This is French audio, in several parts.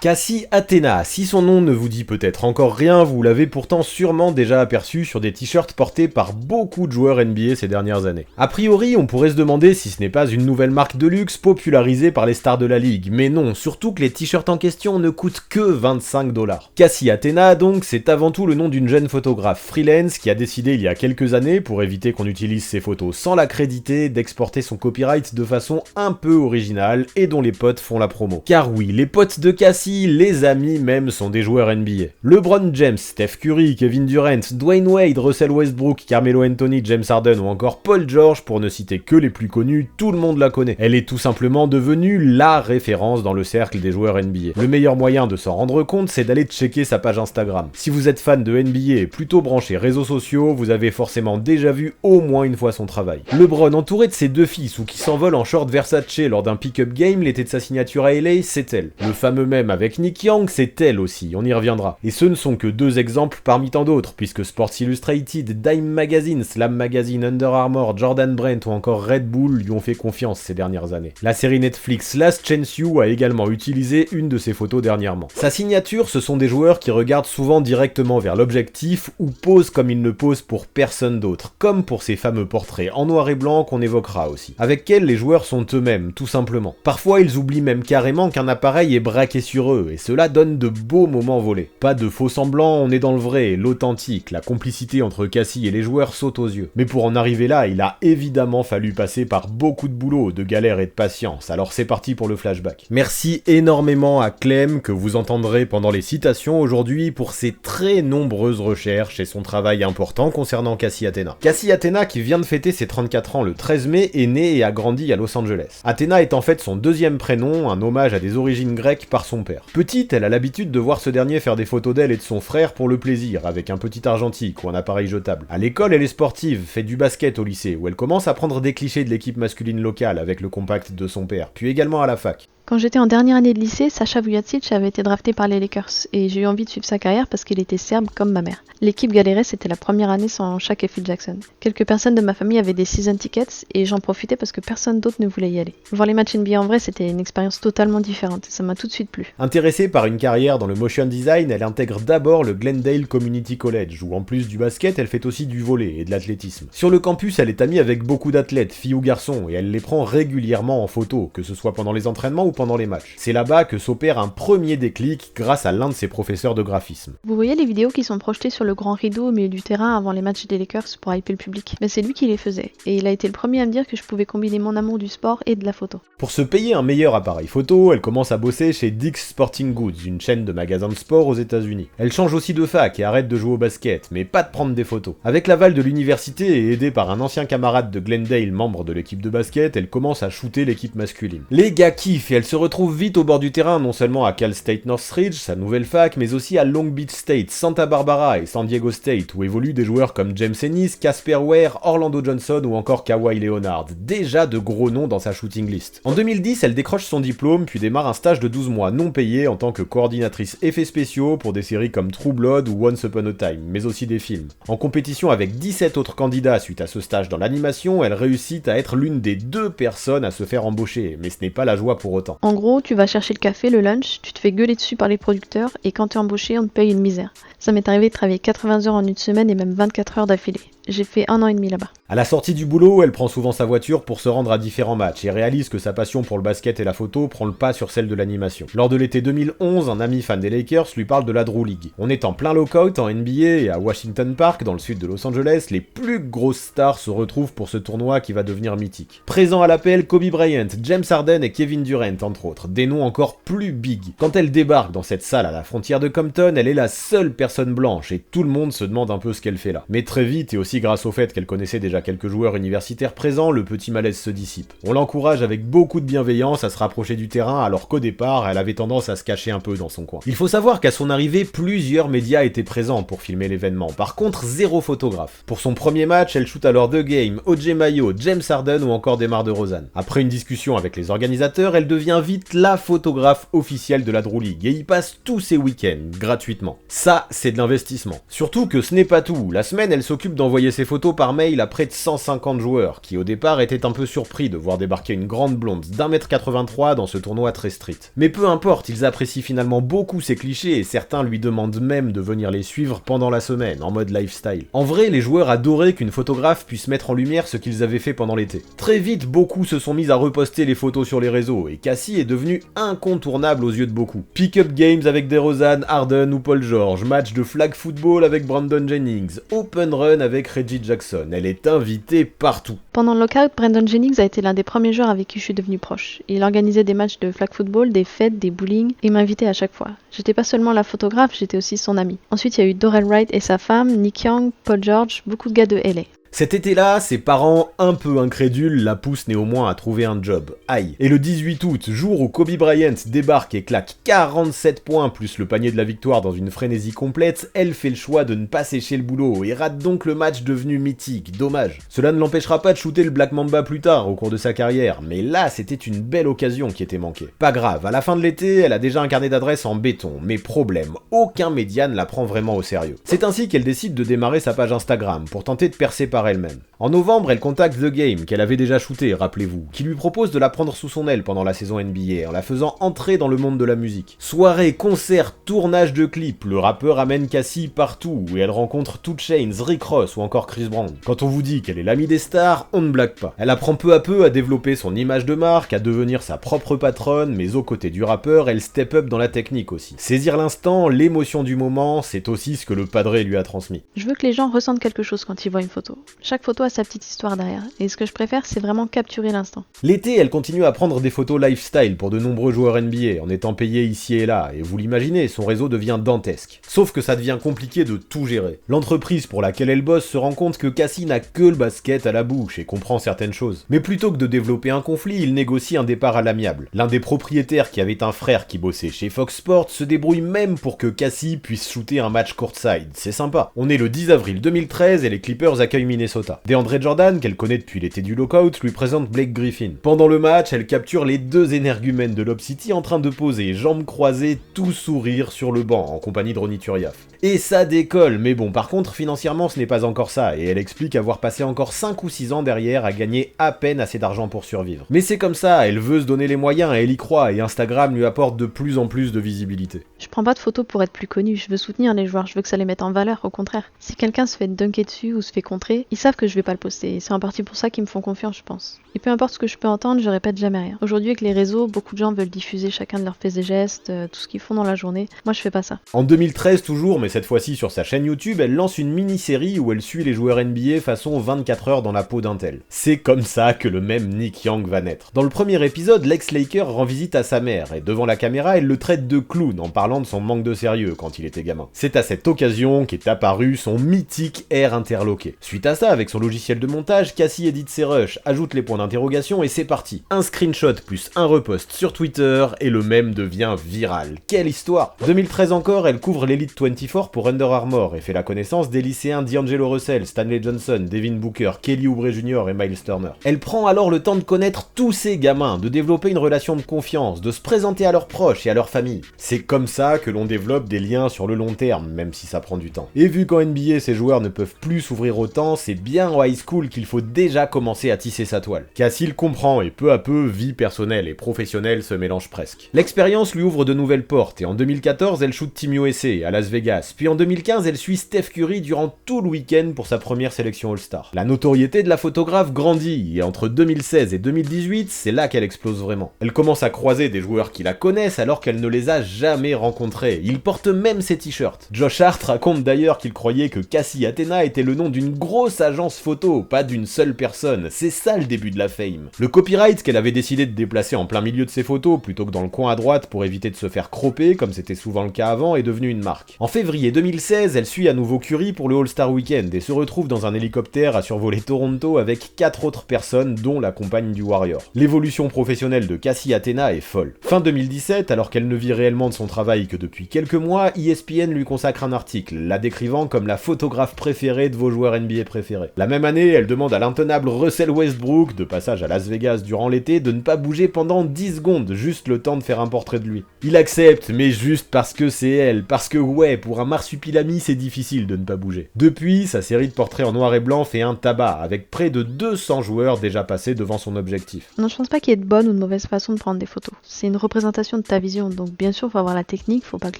Cassie Athena, si son nom ne vous dit peut-être encore rien, vous l'avez pourtant sûrement déjà aperçu sur des t-shirts portés par beaucoup de joueurs NBA ces dernières années. A priori, on pourrait se demander si ce n'est pas une nouvelle marque de luxe popularisée par les stars de la ligue, mais non, surtout que les t-shirts en question ne coûtent que 25 $. Cassie Athena donc, c'est avant tout le nom d'une jeune photographe freelance qui a décidé il y a quelques années, pour éviter qu'on utilise ses photos sans l'accréditer, d'exporter son copyright de façon un peu originale et dont les potes font la promo. Car oui, les potes de Cassie, les amis même, sont des joueurs NBA. LeBron James, Steph Curry, Kevin Durant, Dwayne Wade, Russell Westbrook, Carmelo Anthony, James Harden ou encore Paul George, pour ne citer que les plus connus, tout le monde la connaît. Elle est tout simplement devenue la référence dans le cercle des joueurs NBA. Le meilleur moyen de s'en rendre compte, c'est d'aller checker sa page Instagram. Si vous êtes fan de NBA et plutôt branché réseaux sociaux, vous avez forcément déjà vu au moins une fois son travail. LeBron, entouré de ses deux fils ou qui s'envole en short Versace lors d'un pick-up game l'été de sa signature à LA, c'est elle. Le fameux même avec Nick Young, c'est elle aussi, on y reviendra. Et ce ne sont que deux exemples parmi tant d'autres, puisque Sports Illustrated, Dime Magazine, Slam Magazine, Under Armour, Jordan Brand ou encore Red Bull lui ont fait confiance ces dernières années. La série Netflix Last Chance U a également utilisé une de ses photos dernièrement. Sa signature, ce sont des joueurs qui regardent souvent directement vers l'objectif ou posent comme ils ne posent pour personne d'autre, comme pour ces fameux portraits en noir et blanc qu'on évoquera aussi, avec lesquels les joueurs sont eux-mêmes, tout simplement. Parfois, ils oublient même carrément qu'un appareil est braqué sur eux, et cela donne de beaux moments volés. Pas de faux semblants, on est dans le vrai, l'authentique, la complicité entre Cassie et les joueurs saute aux yeux. Mais pour en arriver là, il a évidemment fallu passer par beaucoup de boulot, de galère et de patience, alors c'est parti pour le flashback. Merci énormément à Clem, que vous entendrez pendant les citations aujourd'hui, pour ses très nombreuses recherches et son travail important concernant Cassie Athena. Cassie Athena, qui vient de fêter ses 34 ans le 13 mai, est née et a grandi à Los Angeles. Athena est en fait son deuxième prénom, un hommage à des origines grecques par son père. Petite, elle a l'habitude de voir ce dernier faire des photos d'elle et de son frère pour le plaisir, avec un petit argentique ou un appareil jetable. À l'école, elle est sportive, fait du basket au lycée, où elle commence à prendre des clichés de l'équipe masculine locale avec le compact de son père, puis également à la fac. Quand j'étais en dernière année de lycée, Sasha Vujacic avait été drafté par les Lakers et j'ai eu envie de suivre sa carrière parce qu'il était serbe comme ma mère. L'équipe galérait, c'était la première année sans Shaq et Phil Jackson. Quelques personnes de ma famille avaient des season tickets et j'en profitais parce que personne d'autre ne voulait y aller. Voir les matchs NBA en vrai, c'était une expérience totalement différente et ça m'a tout de suite plu. Intéressée par une carrière dans le motion design, elle intègre d'abord le Glendale Community College, où en plus du basket, elle fait aussi du volley et de l'athlétisme. Sur le campus, elle est amie avec beaucoup d'athlètes, filles ou garçons, et elle les prend régulièrement en photo, que ce soit pendant les entraînements ou pendant les matchs. C'est là-bas que s'opère un premier déclic grâce à l'un de ses professeurs de graphisme. Vous voyez les vidéos qui sont projetées sur le grand rideau au milieu du terrain avant les matchs des Lakers pour hyper le public? Mais c'est lui qui les faisait, et il a été le premier à me dire que je pouvais combiner mon amour du sport et de la photo. Pour se payer un meilleur appareil photo, elle commence à bosser chez Dick's Sporting Goods, une chaîne de magasins de sport aux États-Unis. Elle change aussi de fac et arrête de jouer au basket, mais pas de prendre des photos. Avec l'aval de l'université et aidée par un ancien camarade de Glendale, membre de l'équipe de basket, elle commence à shooter l'équipe masculine. Les gars kiffent et elle se retrouve vite au bord du terrain, non seulement à Cal State Northridge, sa nouvelle fac, mais aussi à Long Beach State, Santa Barbara et San Diego State, où évoluent des joueurs comme James Ennis, Casper Ware, Orlando Johnson ou encore Kawhi Leonard, déjà de gros noms dans sa shooting list. En 2010, elle décroche son diplôme, puis démarre un stage de 12 mois non payé en tant que coordinatrice effets spéciaux pour des séries comme True Blood ou Once Upon a Time, mais aussi des films. En compétition avec 17 autres candidats suite à ce stage dans l'animation, elle réussit à être l'une des 2 personnes à se faire embaucher, mais ce n'est pas la joie pour autant. En gros, tu vas chercher le café, le lunch, tu te fais gueuler dessus par les producteurs, et quand t'es embauché, on te paye une misère. Ça m'est arrivé de travailler 80 heures en une semaine et même 24 heures d'affilée. J'ai fait 1 an et demi là-bas. À la sortie du boulot, elle prend souvent sa voiture pour se rendre à différents matchs et réalise que sa passion pour le basket et la photo prend le pas sur celle de l'animation. Lors de l'été 2011, un ami fan des Lakers lui parle de la Drew League. On est en plein lockout en NBA et à Washington Park, dans le sud de Los Angeles, les plus grosses stars se retrouvent pour ce tournoi qui va devenir mythique. Présent à l'appel, Kobe Bryant, James Harden et Kevin Durant entre autres, des noms encore plus big. Quand elle débarque dans cette salle à la frontière de Compton, elle est la seule personne blanche et tout le monde se demande un peu ce qu'elle fait là. Mais très vite, et aussi grâce au fait qu'elle connaissait déjà quelques joueurs universitaires présents, le petit malaise se dissipe. On l'encourage avec beaucoup de bienveillance à se rapprocher du terrain alors qu'au départ, elle avait tendance à se cacher un peu dans son coin. Il faut savoir qu'à son arrivée, plusieurs médias étaient présents pour filmer l'événement. Par contre, 0 photographe. Pour son premier match, elle shoot alors The Game, O.J. Mayo, James Harden ou encore DeMar DeRozan. Après une discussion avec les organisateurs, elle devient vite la photographe officielle de la Drew League et y passe tous ses week-ends, gratuitement. Ça, c'est de l'investissement. Surtout que ce n'est pas tout. La semaine, elle s'occupe d'envoyer envoyé ses photos par mail à près de 150 joueurs, qui au départ étaient un peu surpris de voir débarquer une grande blonde d'1m83 dans ce tournoi très street. Mais peu importe, ils apprécient finalement beaucoup ces clichés et certains lui demandent même de venir les suivre pendant la semaine, en mode lifestyle. En vrai, les joueurs adoraient qu'une photographe puisse mettre en lumière ce qu'ils avaient fait pendant l'été. Très vite, beaucoup se sont mis à reposter les photos sur les réseaux, et Cassie est devenue incontournable aux yeux de beaucoup. Pick-up games avec DeRozan, Harden ou Paul George, match de flag football avec Brandon Jennings, open run avec Reggie Jackson, elle est invitée partout. Pendant le lockout, Brandon Jennings a été l'un des premiers joueurs avec qui je suis devenu proche. Il organisait des matchs de flag football, des fêtes, des bowling, et m'invitait à chaque fois. J'étais pas seulement la photographe, j'étais aussi son ami. Ensuite, il y a eu Dorell Wright et sa femme, Nick Young, Paul George, beaucoup de gars de LA. Cet été-là, ses parents, un peu incrédules, la poussent néanmoins à trouver un job. Aïe. Et le 18 août, jour où Kobe Bryant débarque et claque 47 points plus le panier de la victoire dans une frénésie complète, elle fait le choix de ne pas sécher le boulot et rate donc le match devenu mythique. Dommage. Cela ne l'empêchera pas de shooter le Black Mamba plus tard au cours de sa carrière, mais là, c'était une belle occasion qui était manquée. Pas grave, à la fin de l'été, elle a déjà un carnet d'adresses en béton, mais problème, aucun média ne la prend vraiment au sérieux. C'est ainsi qu'elle décide de démarrer sa page Instagram pour tenter de percer par elle-même. En novembre, elle contacte The Game, qu'elle avait déjà shooté, rappelez-vous, qui lui propose de la prendre sous son aile pendant la saison NBA, en la faisant entrer dans le monde de la musique. Soirée, concert, tournage de clips, le rappeur amène Cassie partout, où elle rencontre 2 Chainz, Rick Ross ou encore Chris Brown. Quand on vous dit qu'elle est l'amie des stars, on ne blague pas. Elle apprend peu à peu à développer son image de marque, à devenir sa propre patronne, mais aux côtés du rappeur, elle step up dans la technique aussi. Saisir l'instant, l'émotion du moment, c'est aussi ce que le padré lui a transmis. Je veux que les gens ressentent quelque chose quand ils voient une photo. Chaque photo a sa petite histoire derrière, et ce que je préfère, c'est vraiment capturer l'instant. L'été, elle continue à prendre des photos lifestyle pour de nombreux joueurs NBA, en étant payée ici et là, et vous l'imaginez, son réseau devient dantesque. Sauf que ça devient compliqué de tout gérer. L'entreprise pour laquelle elle bosse se rend compte que Cassie n'a que le basket à la bouche et comprend certaines choses. Mais plutôt que de développer un conflit, il négocie un départ à l'amiable. L'un des propriétaires qui avait un frère qui bossait chez Fox Sports se débrouille même pour que Cassie puisse shooter un match courtside. C'est sympa. On est le 10 avril 2013 et les Clippers accueillent Minnesota. DeAndre Jordan, qu'elle connaît depuis l'été du lockout, lui présente Blake Griffin. Pendant le match, elle capture les deux énergumènes de Lob City en train de poser, jambes croisées, tout sourire sur le banc, en compagnie de Ronny Turiaf. Et ça décolle, mais bon, par contre, financièrement, ce n'est pas encore ça, et elle explique avoir passé encore 5 ou 6 ans derrière à gagner à peine assez d'argent pour survivre. Mais c'est comme ça, elle veut se donner les moyens, elle y croit, et Instagram lui apporte de plus en plus de visibilité. Je prends pas de photos pour être plus connue, je veux soutenir les joueurs, je veux que ça les mette en valeur, au contraire. Si quelqu'un se fait dunker dessus ou se fait contrer, ils savent que je vais pas le poster, et c'est en partie pour ça qu'ils me font confiance, je pense. Et peu importe ce que je peux entendre, je répète jamais rien. Aujourd'hui, avec les réseaux, beaucoup de gens veulent diffuser chacun de leurs faits et gestes, tout ce qu'ils font dans la journée. Moi, je fais pas ça. En 2013 toujours, mais cette fois-ci sur sa chaîne YouTube, elle lance une mini-série où elle suit les joueurs NBA façon 24 heures dans la peau d'un tel. C'est comme ça que le même Nick Young va naître. Dans le premier épisode, l'ex-Laker rend visite à sa mère, et devant la caméra, elle le traite de clown en parlant de son manque de sérieux quand il était gamin. C'est à cette occasion qu'est apparu son mythique air interloqué. Suite à ça, avec son logiciel de montage, Cassie édite ses rushs, ajoute les points d'interrogation et c'est parti. Un screenshot plus un repost sur Twitter et le mème devient viral. Quelle histoire! 2013 encore, elle couvre l'Elite 24 pour Under Armour et fait la connaissance des lycéens D'Angelo Russell, Stanley Johnson, Devin Booker, Kelly Oubre Jr. et Miles Turner. Elle prend alors le temps de connaître tous ces gamins, de développer une relation de confiance, de se présenter à leurs proches et à leur famille. C'est comme ça que l'on développe des liens sur le long terme, même si ça prend du temps. Et vu qu'en NBA ces joueurs ne peuvent plus s'ouvrir autant, c'est bien en high school qu'il faut déjà commencer à tisser sa toile. Cassie le comprend et peu à peu, vie personnelle et professionnelle se mélangent presque. L'expérience lui ouvre de nouvelles portes et en 2014 elle shoot Team USA à Las Vegas, puis en 2015 elle suit Steph Curry durant tout le week-end pour sa première sélection All-Star. La notoriété de la photographe grandit et entre 2016 et 2018 c'est là qu'elle explose vraiment. Elle commence à croiser des joueurs qui la connaissent alors qu'elle ne les a jamais rencontrés. Ils portent même ses t-shirts. Josh Hart raconte d'ailleurs qu'il croyait que Cassie Athena était le nom d'une grosse agence photo, pas d'une seule personne. C'est ça le début de la fame. Le copyright qu'elle avait décidé de déplacer en plein milieu de ses photos plutôt que dans le coin à droite pour éviter de se faire cropper comme c'était souvent le cas avant est devenu une marque. En février 2016, elle suit à nouveau Curry pour le All-Star Weekend et se retrouve dans un hélicoptère à survoler Toronto avec 4 autres personnes dont la compagne du Warrior. L'évolution professionnelle de Cassie Athena est folle. Fin 2017, alors qu'elle ne vit réellement de son travail que depuis quelques mois, ESPN lui consacre un article, la décrivant comme la photographe préférée de vos joueurs NBA préférés. La même année, elle demande à l'intenable Russell Westbrook, de passage à Las Vegas durant l'été, de ne pas bouger pendant 10 secondes, juste le temps de faire un portrait de lui. Il accepte, mais juste parce que c'est elle, parce que ouais, pour un marsupilami, c'est difficile de ne pas bouger. Depuis, sa série de portraits en noir et blanc fait un tabac, avec près de 200 joueurs déjà passés devant son objectif. Non, je pense pas qu'il y ait de bonne ou de mauvaise façon de prendre des photos. C'est une représentation de ta vision, donc bien sûr, faut avoir la technique, faut pas que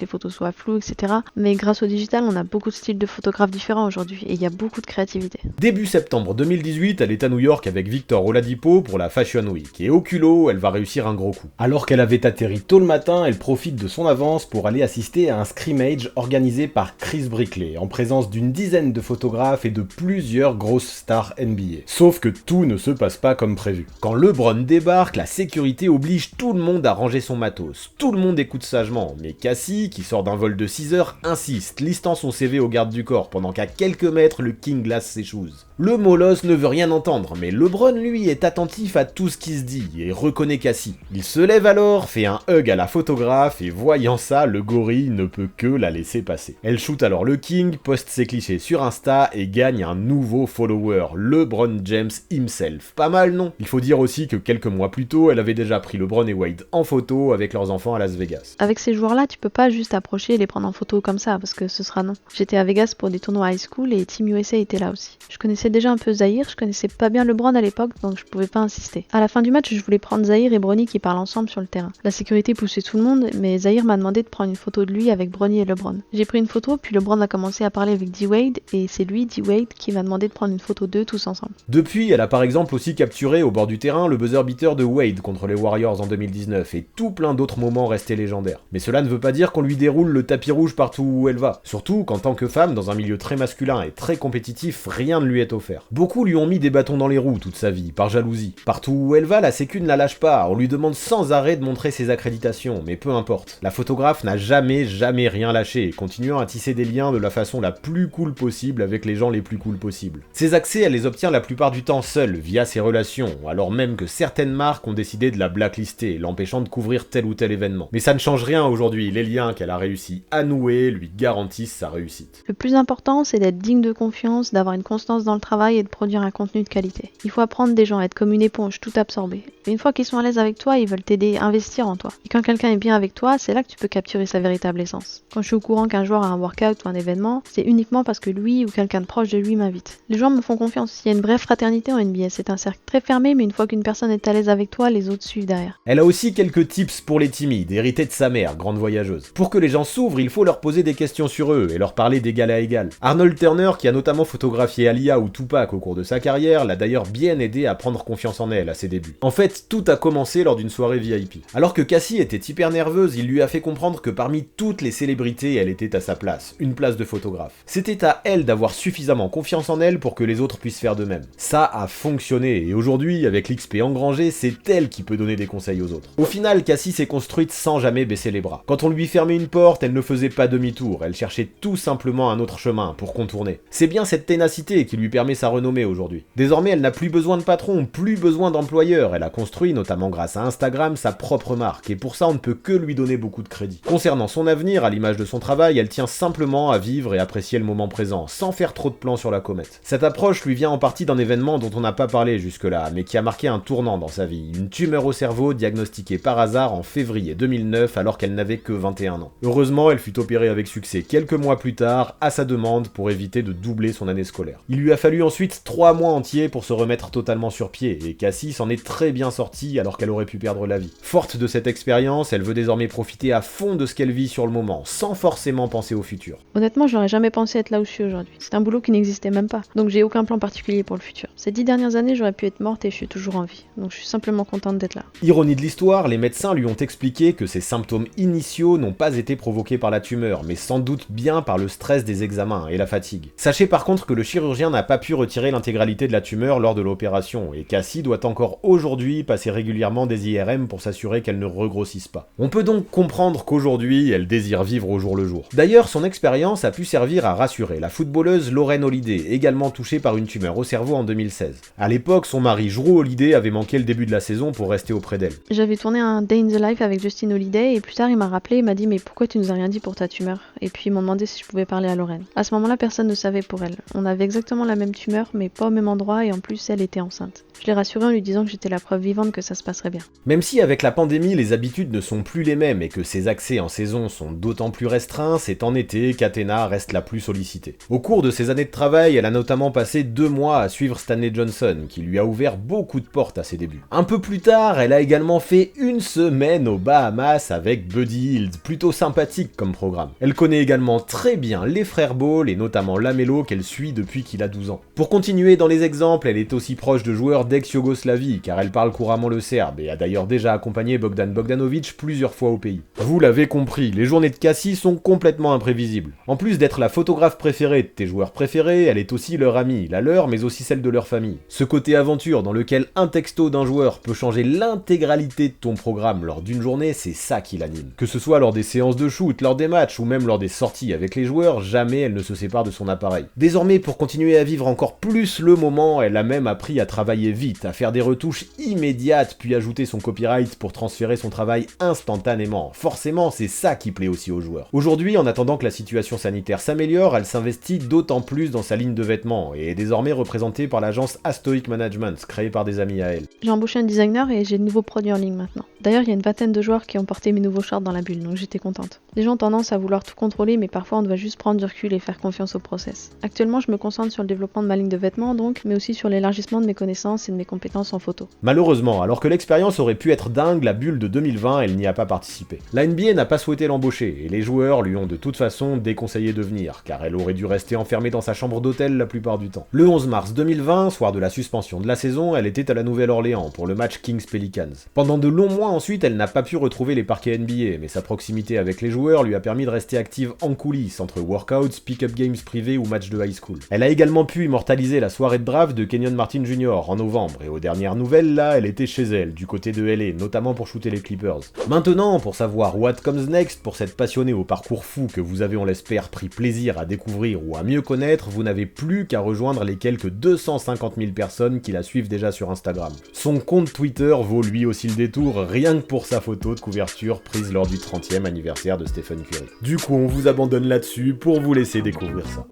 les photos soient floues, etc. Mais grâce au digital, on a beaucoup de styles de photographes différents aujourd'hui, et il y a beaucoup de créativité. Début septembre 2018, elle est à New York avec Victor Oladipo pour la Fashion Week, et au culot, elle va réussir un gros coup. Alors qu'elle avait atterri tôt le matin, elle profite de son avance pour aller assister à un scrimmage organisé par Chris Brickley, en présence d'une dizaine de photographes et de plusieurs grosses stars NBA. Sauf que tout ne se passe pas comme prévu. Quand LeBron débarque, la sécurité oblige tout le monde à ranger son matos. Tout le monde écoute sagement, mais Cassie, qui sort d'un vol de 6 heures, insiste, listant son CV au garde du corps, pendant qu'à quelques mètres, le King glace ses shoes. Le molosse ne veut rien entendre, mais LeBron, lui, est attentif à tout ce qui se dit, et reconnaît Cassie. Il se lève alors, fait un hug à la photographe, et voyant ça, le gorille ne peut que la laisser passer. Elle shoot alors le King, poste ses clichés sur Insta, et gagne un nouveau follower, LeBron James himself. Pas mal, non? Il faut dire aussi que quelques mois plus tôt, elle avait déjà pris LeBron et Wade en photo avec leurs enfants à Las Vegas. Avec ces joueurs-là, tu peux pas juste approcher et les prendre en photo comme ça, parce que ce sera non. J'étais à Vegas pour des tournois high school et Team USA était là aussi. Je connaissais déjà un peu Zahir, je connaissais pas bien LeBron à l'époque, donc je pouvais pas insister. À la fin du match, je voulais prendre Zahir et Bronny qui parlent ensemble sur le terrain. La sécurité poussait tout le monde, mais Zahir m'a demandé de prendre une photo de lui avec Bronny et LeBron. J'ai pris une photo, puis LeBron a commencé à parler avec D-Wade, et c'est lui, D-Wade, qui m'a demandé de prendre une photo d'eux tous ensemble. Depuis, elle a par exemple aussi capturé au bord du terrain le buzzer beater de Wade contre les Warriors en 2019, et tout plein d'autres moments restés légendaires. Mais cela ne veut pas dire qu'on lui déroule le tapis rouge partout où elle va. Surtout qu'en tant que femme, dans un milieu très masculin et très compétitif, rien ne lui est offert. Beaucoup lui ont mis des bâtons dans les roues toute sa vie, par jalousie. Partout où elle va, la sécu ne la lâche pas, on lui demande sans arrêt de montrer ses accréditations, mais peu importe. La photographe n'a jamais rien lâché, continuant à tisser des liens de la façon la plus cool possible avec les gens les plus cool possibles. Ses accès, elle les obtient la plupart du temps seule, via ses relations, alors même que certaines marques ont décidé de la blacklister, l'empêchant de couvrir tel ou tel événement. Mais ça ne change rien aujourd'hui, les liens qu'elle a réussi à nouer lui garantissent sa réussite. Le plus important, c'est d'être digne de confiance, d'avoir une constance dans le travail et de produire un contenu de qualité. Il faut apprendre des gens à être comme une éponge, tout absorber. Et une fois qu'ils sont à l'aise avec toi, ils veulent t'aider à investir en toi. Et quand quelqu'un est bien avec toi, c'est là que tu peux capturer sa véritable essence. Quand je suis au courant qu'un joueur a un workout ou un événement, c'est uniquement parce que lui ou quelqu'un de proche de lui m'invite. Les joueurs me font confiance, il y a une vraie fraternité en NBA, c'est un cercle très fermé, mais une fois qu'une personne est à l'aise avec toi, les autres suivent derrière. Elle a aussi quelques tips pour les timides, hérités de sa mère, grande voyageuse. Pour que les gens s'ouvrent, il faut leur poser des questions sur eux et leur parler d'égal à égal. Arnold Turner, qui a notamment photographié Aaliyah ou Tupac au cours de sa carrière, l'a d'ailleurs bien aidé à prendre confiance en elle à ses débuts. En fait, tout a commencé lors d'une soirée VIP. Alors que Cassie était hyper nerveuse, il lui a fait comprendre que parmi toutes les célébrités, elle était à sa place, une place de photographe. C'était à elle d'avoir suffisamment confiance en elle pour que les autres puissent faire de même. Ça a fonctionné, et aujourd'hui, avec l'XP engrangé, c'est elle qui peut donner des conseils aux autres. Au final, Cassie s'est construite sans jamais baisser les bras. Quand on lui fermait une porte, elle ne faisait pas demi-tour, elle cherchait tout simplement un autre chemin pour contourner. C'est bien cette ténacité qui lui permet sa renommée aujourd'hui. Désormais, elle n'a plus besoin de patron, plus besoin d'employeur, elle a construit, notamment grâce à Instagram, sa propre marque, et pour ça on ne peut que lui donner beaucoup de crédit. Concernant son avenir, à l'image de son travail, elle tient simplement à vivre et apprécier le moment présent, sans faire trop de plans sur la comète. Cette approche lui vient en partie d'un événement dont on n'a pas parlé jusque-là, mais qui a marqué un tournant dans sa vie, une tumeur au cerveau diagnostiquée par hasard en février 2009 alors qu'elle n'avait que 21 ans. Heureusement, elle fut opérée avec succès quelques mois plus tard, à sa demande, pour éviter de doubler son année scolaire. Il lui a fallu ensuite 3 mois entiers pour se remettre totalement sur pied, et Cassie s'en est très bien sortie alors qu'elle aurait pu perdre la vie. Forte de cette expérience, elle veut désormais profiter à fond de ce qu'elle vit sur le moment, sans forcément penser au futur. Honnêtement, j'aurais jamais pensé être là où je suis aujourd'hui. C'est un boulot qui n'existait même pas, donc j'ai aucun plan particulier pour le futur. Ces 10 dernières années, j'aurais pu être morte et je suis toujours en vie, donc je suis simplement contente d'être là. Ironie de l'histoire, les médecins lui ont expliqué que ses symptômes initiaux n'ont pas été provoqués par la tumeur, mais sans doute bien par le stress des examens et la fatigue. Sachez par contre que le chirurgien n'a pas pu retirer l'intégralité de la tumeur lors de l'opération, et Cassie doit encore aujourd'hui passer régulièrement des IRM pour s'assurer qu'elle ne regrossisse pas. On peut donc comprendre qu'aujourd'hui, elle désire vivre au jour le jour. D'ailleurs, son expérience a pu servir à rassurer la footballeuse Lauren Holiday, également touchée par une tumeur au cerveau en 2016. À l'époque, son mari Jrue Holiday avait manqué le début de la saison pour rester auprès d'elle. J'avais tourné un Day in the Life avec Justin Holiday et plus tard il m'a rappelé il m'a dit mais pourquoi tu nous as rien dit pour ta tumeur? Et puis ils m'ont demandé si je pouvais parler à Lorraine. À ce moment-là, personne ne savait pour elle. On avait exactement la même tumeur, mais pas au même endroit, et en plus elle était enceinte. Je l'ai rassurée en lui disant que j'étais la preuve vivante que ça se passerait bien. Même si avec la pandémie les habitudes ne sont plus les mêmes et que ses accès en saison sont d'autant plus restreints, c'est en été qu'Athena reste la plus sollicitée. Au cours de ses années de travail, elle a notamment passé 2 mois à suivre Stanley Johnson, qui lui a ouvert beaucoup de portes à ses débuts. Un peu plus tard, elle a également fait 1 semaine aux Bahamas avec Buddy Hield, plutôt sympathique comme programme. Elle connaît également très bien les frères Ball et notamment Lamelo qu'elle suit depuis qu'il a 12 ans. Pour continuer dans les exemples, elle est aussi proche de joueurs d'ex-Yougoslavie, car elle parle couramment le serbe et a d'ailleurs déjà accompagné Bogdan Bogdanovic plusieurs fois au pays. Vous l'avez compris, les journées de Cassie sont complètement imprévisibles. En plus d'être la photographe préférée de tes joueurs préférés, elle est aussi leur amie, la leur mais aussi celle de leur famille. Ce côté aventure dans lequel un texto d'un joueur peut changer l'intégralité de ton programme lors d'une journée, c'est ça qui l'anime. Que ce soit lors des séances de shoot, lors des matchs ou même lors des sorties avec les joueurs, jamais elle ne se sépare de son appareil. Désormais, pour continuer à vivre encore plus le moment, elle a même appris à travailler vite, à faire des retouches immédiates, puis ajouter son copyright pour transférer son travail instantanément. Forcément, c'est ça qui plaît aussi aux joueurs. Aujourd'hui, en attendant que la situation sanitaire s'améliore, elle s'investit d'autant plus dans sa ligne de vêtements et est désormais représentée par l'agence Astoic Management, créée par des amis à elle. J'ai embauché un designer et j'ai de nouveaux produits en ligne maintenant. D'ailleurs, il y a une vingtaine de joueurs qui ont porté mes nouveaux shorts dans la bulle, donc j'étais contente. Les gens ont tendance à vouloir tout contrôler, mais parfois on doit juste prendre du recul et faire confiance au process. Actuellement, je me concentre sur le développement de ma ligne de vêtements donc, mais aussi sur l'élargissement de mes connaissances et de mes compétences en photo. Malheureusement, alors que l'expérience aurait pu être dingue, la bulle de 2020, elle n'y a pas participé. La NBA n'a pas souhaité l'embaucher, et les joueurs lui ont de toute façon déconseillé de venir, car elle aurait dû rester enfermée dans sa chambre d'hôtel la plupart du temps. Le 11 mars 2020, soir de la suspension de la saison, elle était à la Nouvelle-Orléans pour le match Kings-Pelicans. Pendant de longs mois ensuite, elle n'a pas pu retrouver les parquets NBA, mais sa proximité avec les joueurs lui a permis de rester active en coulisses, entre workouts, pick-up games privés ou matchs de high school. Elle a également pu immortaliser la soirée de draft de Kenyon Martin Jr. en novembre, et aux dernières nouvelles, là, elle était chez elle, du côté de LA, notamment pour shooter les Clippers. Maintenant, pour savoir what comes next pour cette passionnée au parcours fou que vous avez, on l'espère, pris plaisir à découvrir ou à mieux connaître, vous n'avez plus qu'à rejoindre les quelques 250 000 personnes qui la suivent déjà sur Instagram. Son compte Twitter vaut lui aussi le détour, rien que pour sa photo de couverture prise lors du 30e anniversaire de Stephen Curry. Du coup, on vous abandonne là-dessus pour vous laisser découvrir ça.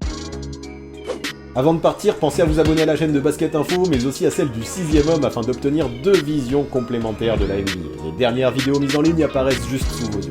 Avant de partir, pensez à vous abonner à la chaîne de Basket Info, mais aussi à celle du 6ème homme afin d'obtenir 2 visions complémentaires de la NBA. Les dernières vidéos mises en ligne apparaissent juste sous vos yeux.